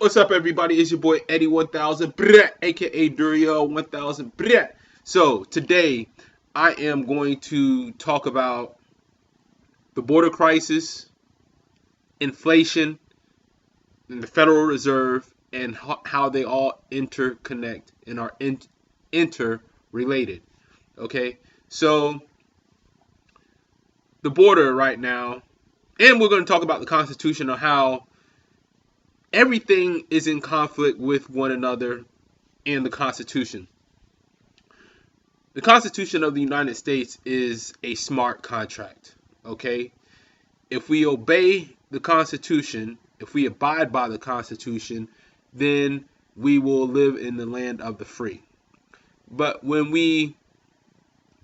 What's up, everybody? It's your boy Eddie 1000, aka Durio 1000. So today I am going to talk about the border crisis, inflation, and the Federal Reserve, and how they all interconnect and are interrelated. Okay, so the border right now, and we're going to talk about the Constitution on how everything is in conflict with one another in the Constitution. The Constitution of the United States is a smart contract, okay? If we obey the Constitution, if we abide by the Constitution, then we will live in the land of the free. But when we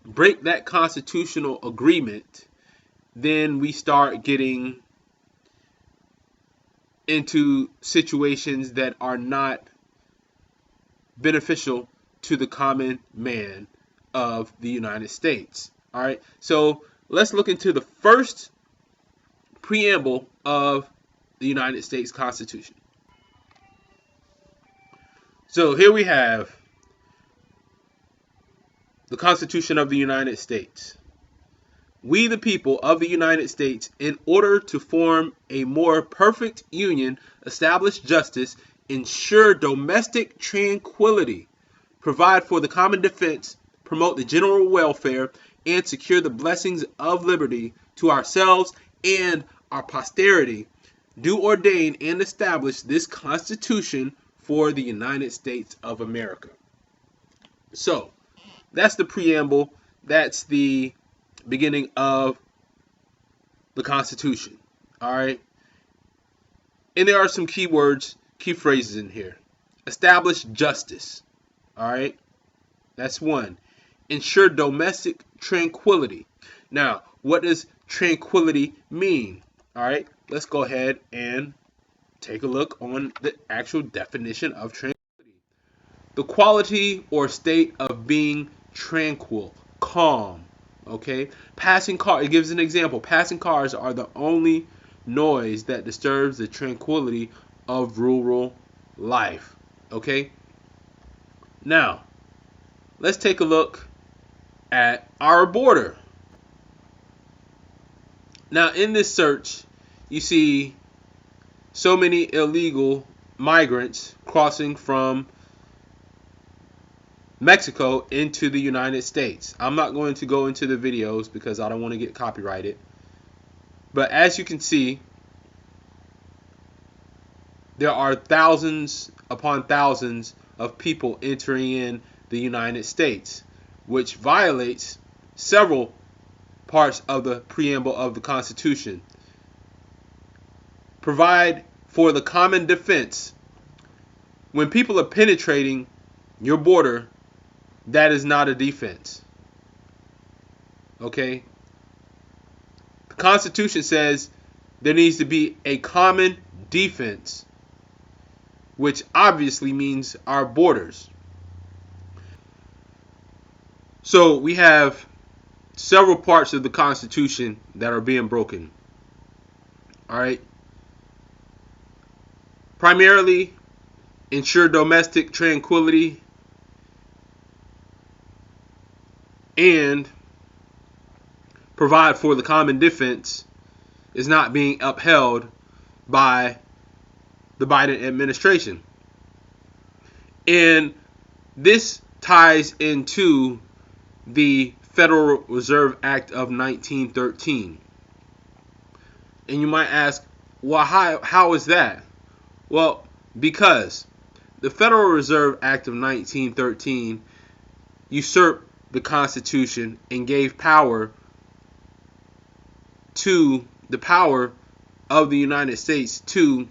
break that constitutional agreement, then we start getting into situations that are not beneficial to the common man of the United States. All right, so let's look into the first preamble of the United States Constitution. So here we have the Constitution of the United States. We, the people of the United States, in order to form a more perfect union, establish justice, ensure domestic tranquility, provide for the common defense, promote the general welfare, and secure the blessings of liberty to ourselves and our posterity, do ordain and establish this Constitution for the United States of America. So, that's the preamble. That's the beginning of the Constitution. All right. And there are some key words, key phrases in here. Establish justice. All right. That's one. Ensure domestic tranquility. Now, what does tranquility mean? All right. Let's go ahead and take a look on the actual definition of tranquility. The quality or state of being tranquil, calm. Okay, passing car. It gives an example. Passing cars are the only noise that disturbs the tranquility of rural life. Okay. Now, let's take a look at our border. Now, in this search, you see so many illegal migrants crossing from Mexico into the United States. I'm not going to go into the videos because I don't want to get copyrighted. But as you can see, there are thousands upon thousands of people entering in the United States, which violates several parts of the preamble of the Constitution. Provide for the common defense. When people are penetrating your border, that is not a defense. Okay? The Constitution says there needs to be a common defense, which obviously means our borders. So we have several parts of the Constitution that are being broken. All right? Primarily, ensure domestic tranquility and provide for the common defense is not being upheld by the Biden administration. And this ties into the Federal Reserve Act of 1913. And you might ask, well, how is that? Well, because the Federal Reserve Act of 1913 usurped the Constitution and gave power to the power of the United States to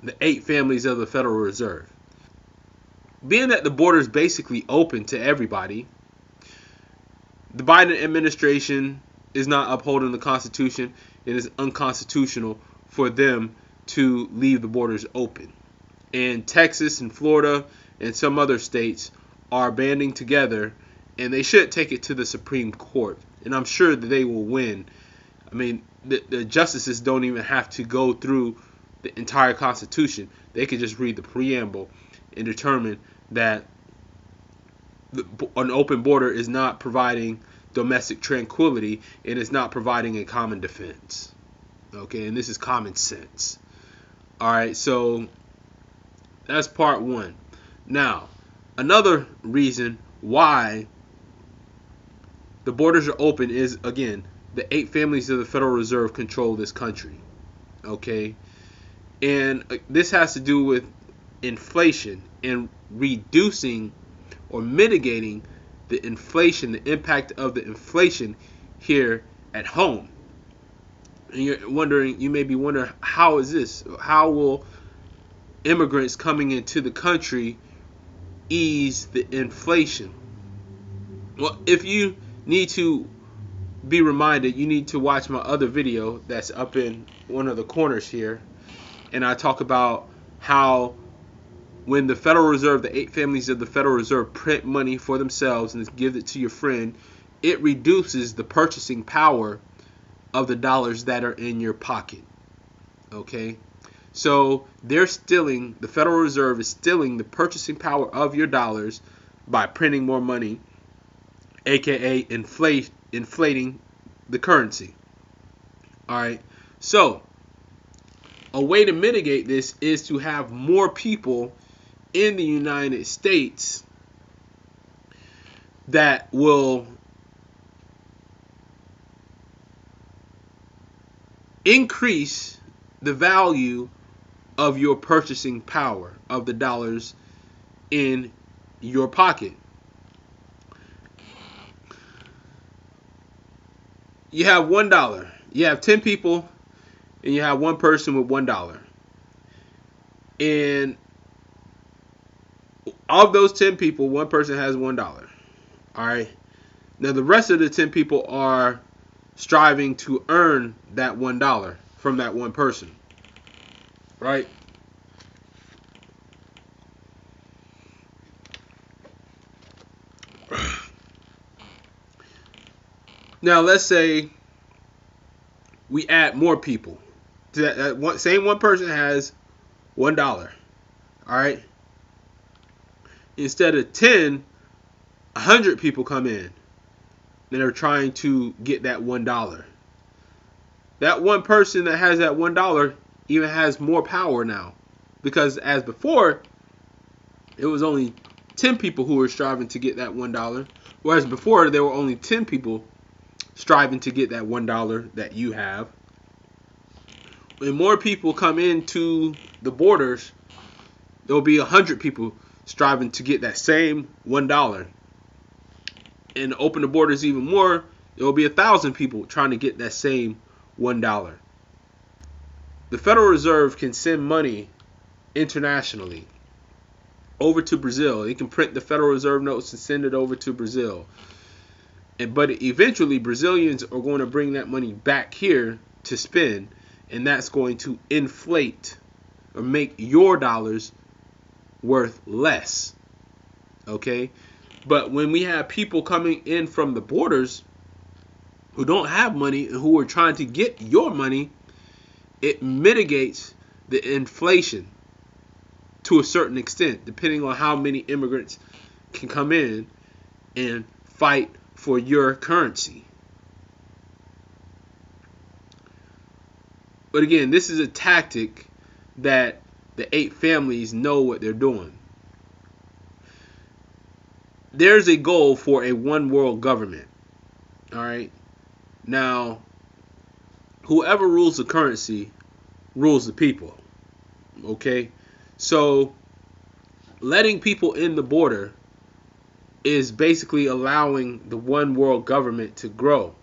the 8 families of the Federal Reserve. Being that the border is basically open to everybody, the Biden administration is not upholding the Constitution. It is unconstitutional for them to leave the borders open. And Texas and Florida and some other states are banding together, and they should take it to the Supreme Court. And I'm sure that they will win. I mean, the justices don't even have to go through the entire Constitution. They could just read the preamble and determine that an open border is not providing domestic tranquility and is not providing a common defense. Okay, and this is common sense. All right, so that's part one. Now, another reason why the borders are open is, again, the 8 families of the Federal Reserve control this country. Okay, and this has to do with inflation and reducing or mitigating the inflation, the impact of the inflation here at home. And you may be wondering, how is this? How will immigrants coming into the country ease the inflation? Well, if you need to be reminded, you need to watch my other video that's up in one of the corners here. And I talk about how when the Federal Reserve, the 8 families of the Federal Reserve, print money for themselves and give it to your friend, it reduces the purchasing power of the dollars that are in your pocket. Okay? So the Federal Reserve is stealing the purchasing power of your dollars by printing more money, aka inflating the currency. Alright? So a way to mitigate this is to have more people in the United States that will increase the value of your purchasing power of the dollars in your pocket. You have $1. You have 10 people and you have one person with $1. And of those 10 people, one person has $1. All right. Now the rest of the 10 people are striving to earn that $1 from that one person. Right? Now let's say we add more people. Same one person has $1. All right. Instead of 10, 100 people come in and are trying to get that $1. That one person that has that $1 even has more power now, because as before, it was only 10 people who were striving to get that $1, whereas before there were only 10 people striving to get that $1 that you have. When more people come into the borders, there will be 100 people striving to get that same $1. And open the borders even more, there will be 1,000 people trying to get that same $1. The Federal Reserve can send money internationally over to Brazil. They can print the Federal Reserve notes and send it over to Brazil. But eventually, Brazilians are going to bring that money back here to spend, and that's going to inflate or make your dollars worth less. Okay? But when we have people coming in from the borders who don't have money and who are trying to get your money, it mitigates the inflation to a certain extent, depending on how many immigrants can come in and fight for your currency. But again, this is a tactic that the 8 families know what they're doing. There's a goal for a one world government. All right. Now, whoever rules the currency rules the people. Okay. So, letting people in the border is basically allowing the one world government to grow.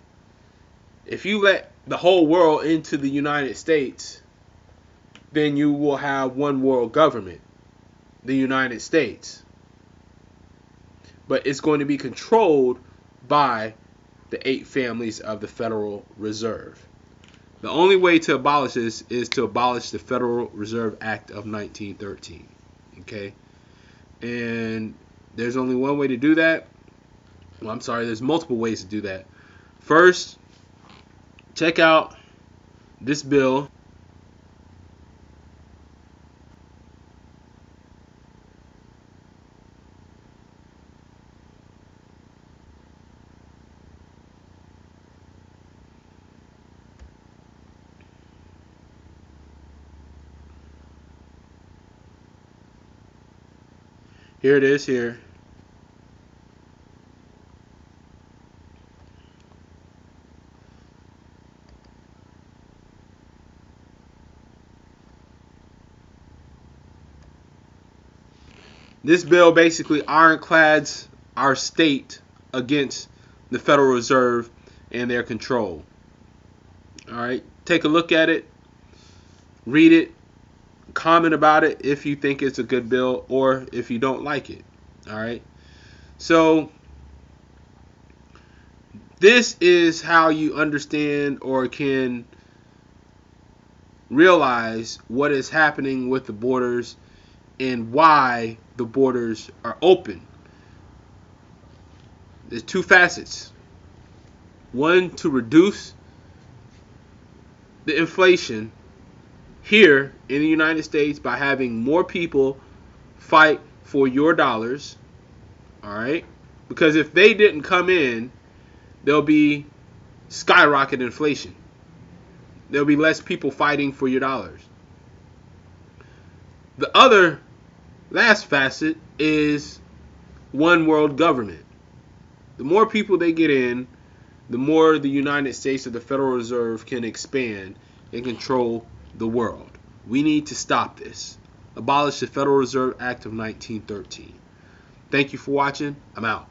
If you let the whole world into the United States, then you will have one world government, the United States. But it's going to be controlled by the 8 families of the Federal Reserve. The only way to abolish this is to abolish the Federal Reserve Act of 1913. Okay? And there's only one way to do that. Well, I'm sorry, there's multiple ways to do that. First, check out this bill. Here it is here. This bill basically ironclads our state against the Federal Reserve and their control. All right, take a look at it, read it, comment about it if you think it's a good bill or if you don't like it. All right, so this is how you understand or can realize what is happening with the borders and why the borders are open. There's two facets. One, to reduce the inflation here in the United States by having more people fight for your dollars. All right? Because if they didn't come in, there'll be skyrocket inflation. There'll be less people fighting for your dollars. The other last facet is one world government. The more people they get in, the more the United States or the Federal Reserve can expand and control the world. We need to stop this. Abolish the Federal Reserve Act of 1913. Thank you for watching. I'm out.